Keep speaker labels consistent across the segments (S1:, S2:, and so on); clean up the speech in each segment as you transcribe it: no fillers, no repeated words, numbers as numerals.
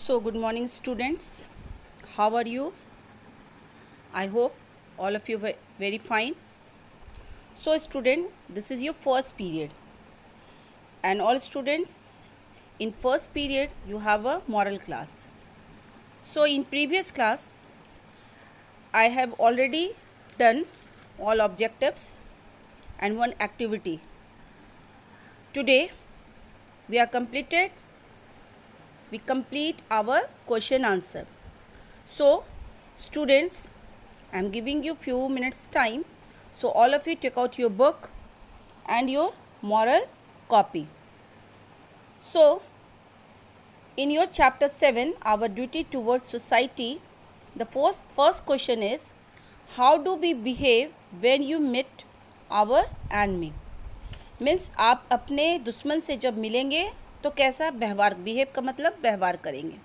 S1: So, good morning, students. How are you? I hope all of you were very fine. So, student, this is your first period, and all students in first period you have a moral class. So, in previous class, I have already done all objectives and one activity. Today, we complete our question answer. So, students, I am giving you few minutes time. So, all of you take out your book and your moral copy. So, in your chapter 7, our duty towards society, the first question is, how do we behave when you meet our enemy? Means आप अपने दुश्मन से जब मिलेंगे तो कैसा behave का मतलब व्यवहार करेंगे.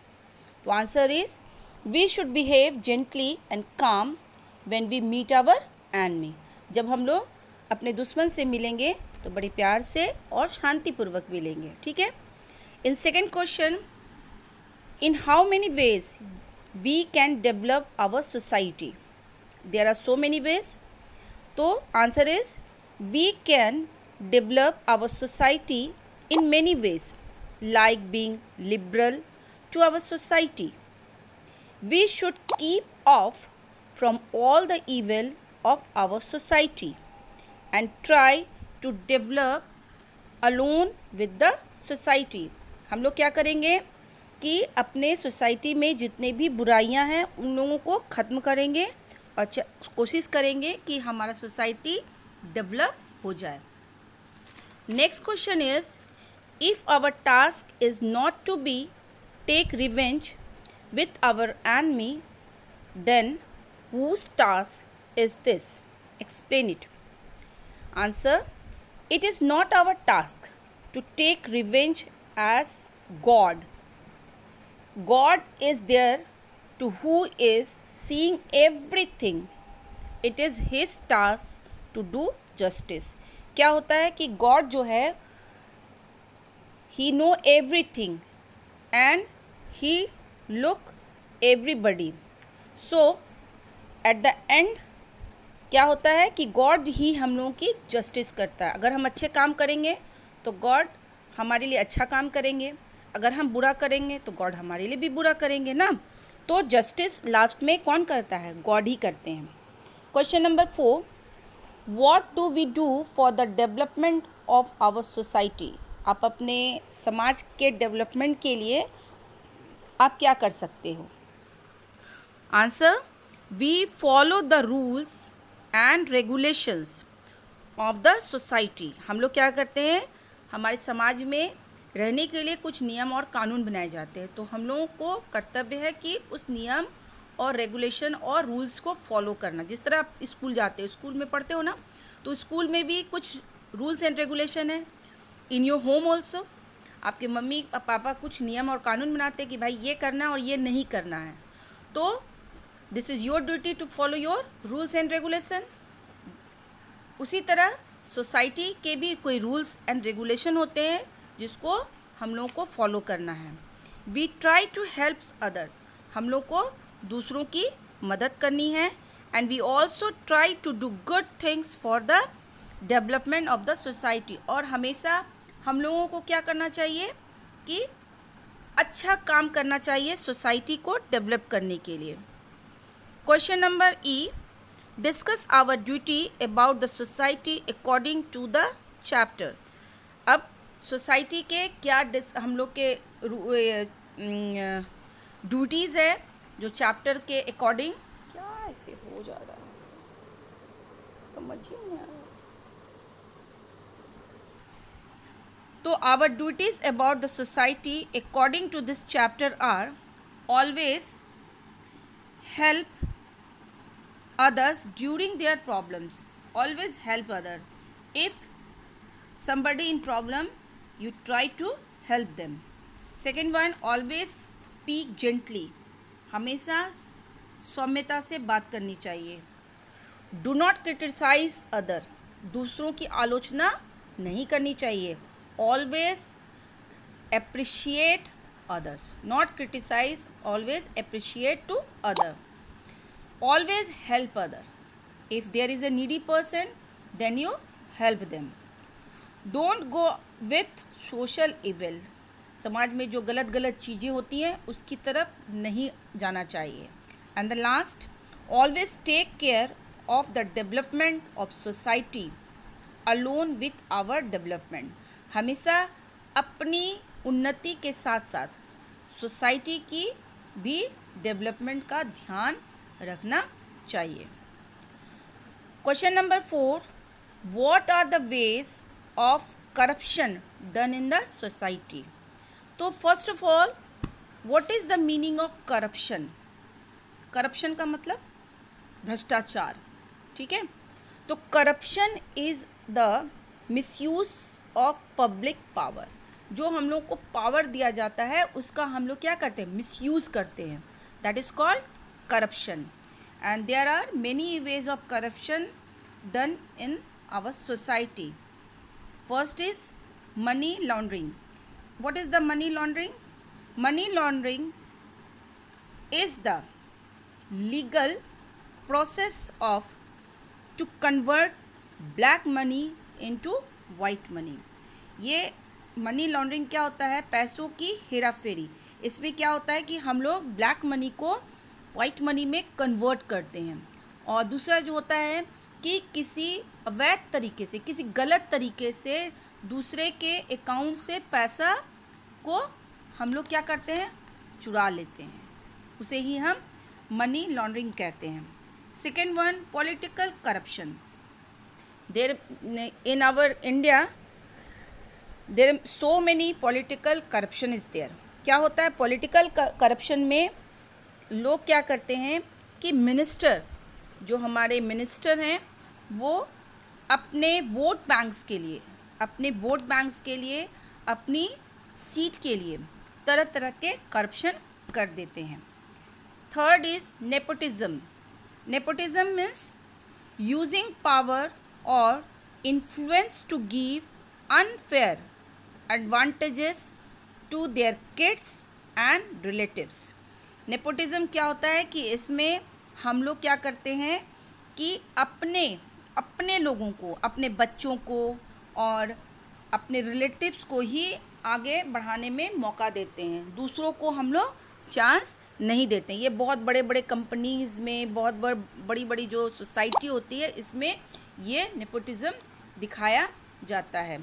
S1: तो answer is we should behave gently and calm when we meet our enemy. जब हम लोग अपने दुश्मन से मिलेंगे तो बड़े प्यार से और शांतिपूर्वक मिलेंगे. ठीक है. In second question, in how many ways we can develop our society. There are so many ways. तो answer is we can develop our society in many ways, like being liberal to our society. We should keep off from all the evil of our society and try to develop alone with the society. हम लोग क्या करेंगे कि अपने society में जितने भी बुराइयां हैं उन लोगों को ख़त्म करेंगे और कोशिश करेंगे कि हमारा सोसाइटी डेवलप हो जाए. Next question is, if our task is not to be take revenge with our enemy, then whose task is this? Explain it. Answer, it is not our task to take revenge as God. God is there to who is seeing everything. It is his task to do justice. क्या होता है कि God जो है he know everything and he look everybody. So at the end क्या होता है कि गॉड ही हम लोगों की जस्टिस करता है. अगर हम अच्छे काम करेंगे तो गॉड हमारे लिए अच्छा काम करेंगे, अगर हम बुरा करेंगे तो गॉड हमारे लिए भी बुरा करेंगे ना. तो जस्टिस लास्ट में कौन करता है? गॉड ही करते हैं. Question number 4, What do we do for the development of our society? आप अपने समाज के डेवलपमेंट के लिए आप क्या कर सकते हो? Answer, we follow the rules and regulations of the society. हम लोग क्या करते हैं, हमारे समाज में रहने के लिए कुछ नियम और कानून बनाए जाते हैं. तो हम लोगों को कर्तव्य है कि उस नियम और रेगुलेशन और रूल्स को फॉलो करना. जिस तरह आप स्कूल जाते हो, स्कूल में पढ़ते हो ना, तो स्कूल में भी कुछ रूल्स एंड रेगुलेशन है. इन योर होम ऑल्सो आपके मम्मी पापा कुछ नियम और कानून बनाते हैं कि भाई ये करना है और ये नहीं करना है. तो this is your duty to follow your rules and regulation. उसी तरह सोसाइटी के भी कोई रूल्स एंड रेगुलेशन होते हैं जिसको हम लोगों को फॉलो करना है. We try to help other. हम लोग को दूसरों की मदद करनी है. And we also try to do good things for the development of the society. और हमेशा हम लोगों को क्या करना चाहिए कि अच्छा काम करना चाहिए सोसाइटी को डेवलप करने के लिए. Question number E, discuss our duty about the society according to the chapter. अब सोसाइटी के क्या हम लोग के ड्यूटीज़ है जो चैप्टर के अकॉर्डिंग. क्या ऐसे हो जा रहा है, समझ ही नहीं आ रहा. तो our duties about the society according to this chapter are always help others during their problems. Always help other. If somebody in problem, you try to help them. Second one, always speak gently. हमेशा सौम्यता से बात करनी चाहिए. Do not criticize other. दूसरों की आलोचना नहीं करनी चाहिए. Always appreciate others. Not criticize, always appreciate to other. Always help other. If there is a needy person, then you help them. Don't go with social evil. समाज में जो गलत गलत चीज़ें होती हैं उसकी तरफ नहीं जाना चाहिए. And the last, always take care of the development of society alone with our development. हमेशा अपनी उन्नति के साथ साथ सोसाइटी की भी डेवलपमेंट का ध्यान रखना चाहिए. Question number 4, what are the ways of corruption done in the society. तो first of all, what is the meaning of corruption. Corruption का मतलब भ्रष्टाचार. ठीक है. तो corruption is the misuse of public power. जो हम लोग को पावर दिया जाता है उसका हम लोग क्या करते हैं, मिसयूज करते हैं. That is called corruption. And there are many ways of corruption done in our society. First is money laundering. What is the money laundering. Money laundering is the legal process of to convert black money into white money. ये money laundering क्या होता है, पैसों की हेरा फेरी. इसमें क्या होता है कि हम लोग ब्लैक मनी को वाइट मनी में कन्वर्ट करते हैं. और दूसरा जो होता है कि किसी अवैध तरीके से, किसी गलत तरीके से दूसरे के अकाउंट से पैसा को हम लोग क्या करते हैं, चुरा लेते हैं. उसे ही हम मनी लॉन्ड्रिंग कहते हैं. Second one, political corruption. There in our India there so many political corruption is there. क्या होता है पॉलिटिकल करप्शन में, लोग क्या करते हैं कि मिनिस्टर, जो हमारे मिनिस्टर हैं, वो अपने वोट बैंक्स के लिए अपनी सीट के लिए तरह तरह के करप्शन कर देते हैं. Third is nepotism. Nepotism means using power और influence to give unfair advantages to their kids and relatives. Nepotism क्या होता है कि इसमें हम लोग क्या करते हैं कि अपने लोगों को, अपने बच्चों को और अपने रिलेटिव्स को ही आगे बढ़ाने में मौका देते हैं. दूसरों को हम लोग चांस नहीं देते. ये बहुत बड़े बड़े कंपनीज़ में, बहुत बड़ी बड़ी जो सोसाइटी होती है, इसमें ये नेपोटिज्म दिखाया जाता है.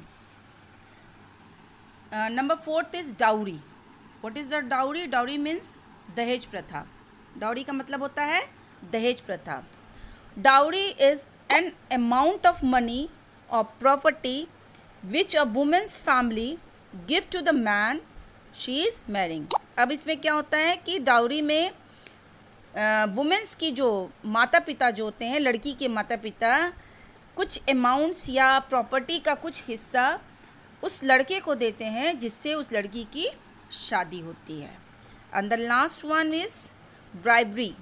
S1: Number 4 is dowry. What is the dowry. Dowry means दहेज प्रथा. डाउरी का मतलब होता है दहेज प्रथा. Dowry is an amount of money और property which a women's family give to the man she is marrying. अब इसमें क्या होता है कि डाउरी में वुमेन्स की जो माता पिता जो होते हैं, लड़की के माता पिता, कुछ अमाउंट्स या प्रॉपर्टी का कुछ हिस्सा उस लड़के को देते हैं जिससे उस लड़की की शादी होती है. And the last one is bribery.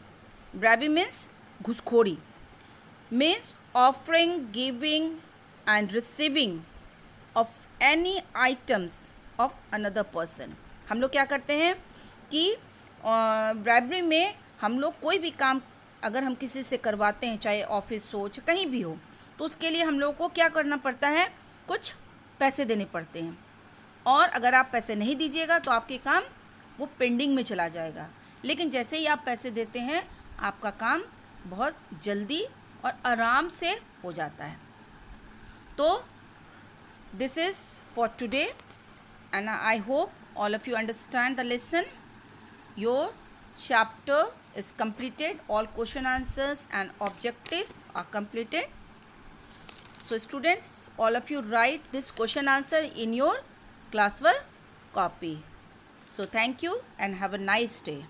S1: Bribery means घूसखोरी. Means offering, giving and receiving of any items of another person. हम लोग क्या करते हैं कि ब्राइबरी में हम लोग कोई भी काम अगर हम किसी से करवाते हैं, चाहे ऑफिस हो, चाहे कहीं भी हो, तो उसके लिए हम लोग को क्या करना पड़ता है, कुछ पैसे देने पड़ते हैं. और अगर आप पैसे नहीं दीजिएगा तो आपके काम वो पेंडिंग में चला जाएगा. लेकिन जैसे ही आप पैसे देते हैं, आपका काम बहुत जल्दी और आराम से हो जाता है. तो this is for today and I hope all of you understand the lesson. Your chapter is completed. All question answers and objective are completed. So students, all of you write this question answer in your classwork copy. So thank you and have a nice day.